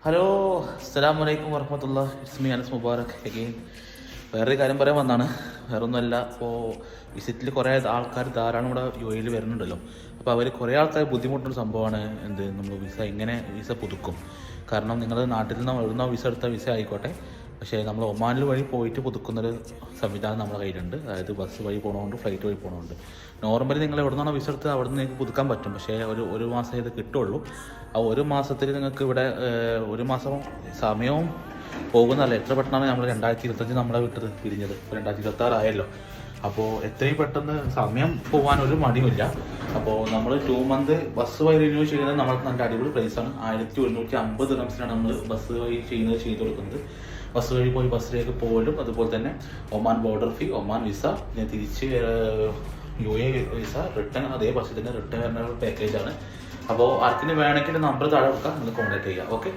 Hello, അസ്സലാമു അലൈക്കും വറഹ്മത്തുള്ളാഹി. It's me Anas Mubarak again. വേറൊരു കാര്യം പറയാൻ വന്നാണ്. വേറൊന്നുമല്ല, ഇപ്പോൾ വിസിറ്റിൽ കുറേ ആൾക്കാർ ധാരാളം ഇവിടെ UAE വരുന്നുണ്ടല്ലോ. അപ്പോൾ അവർ കുറേ ആൾക്കാർ ബുദ്ധിമുട്ടുന്ന സംഭവമാണ് നമ്മൾ എങ്ങനെ വിസ പുതുക്കും. കാരണം നിങ്ങൾ നാട്ടിൽ നിന്ന് എവിടുന്നോ വിസ എടുത്ത വിസ ആയിക്കോട്ടെ, പക്ഷേ നമ്മൾ ഒമാനിൽ വഴി പോയിട്ട് പുതുക്കുന്നൊരു സംവിധാനം നമ്മുടെ കയ്യിലുണ്ട്. അതായത് ബസ് വഴി പോകണമുണ്ട്, ഫ്ലൈറ്റ് വഴി പോകണമുണ്ട്. നോർമലി നിങ്ങൾ എവിടെ നിന്നാണോ വിസ എടുത്ത് അവിടെ നിന്ന് നിങ്ങൾക്ക് പുതുക്കാൻ പറ്റും. പക്ഷേ ഒരു മാസം ഇത് കിട്ടുള്ളൂ. ആ ഒരു മാസത്തിൽ നിങ്ങൾക്ക് ഇവിടെ ഒരു മാസം സമയവും പോകുന്നതല്ല. എത്ര പെട്ടെന്നാണ് നമ്മൾ 2025 നമ്മളെ വിട്ടത് പിരിഞ്ഞത്. ഇപ്പോൾ 2026 ആയല്ലോ. അപ്പോൾ എത്രയും പെട്ടെന്ന് സമയം പോകാൻ ഒരു മടിയുമില്ല. അപ്പോൾ നമ്മൾ 2 മന്ത് ബസ് വഴി റിന്യൂ ചെയ്യുന്നത് നമ്മൾക്ക് നല്ല അടിപൊളി പ്രൈസാണ്. 1150 ദിർഹംസിനാണ് നമ്മൾ ബസ് വഴി ചെയ്ത് കൊടുക്കുന്നത്. ബസ് വഴി പോയി ബസ്സിലേക്ക് പോലും, അതുപോലെ തന്നെ ഒമാൻ ബോർഡർ ഫീ, ഒമാൻ വിസ, പിന്നെ തിരിച്ച് UAE വിസ, റിട്ടേൺ അതേ ബസ്സിൽ തന്നെ റിട്ടേൺ വരുന്ന പാക്കേജാണ്. അപ്പോൾ ആർക്കിന് വേണമെങ്കിൽ നമ്പർ താഴെ കൊടുക്കാം, നിങ്ങൾ കോൺടാക്ട് ചെയ്യുക. ഓക്കെ.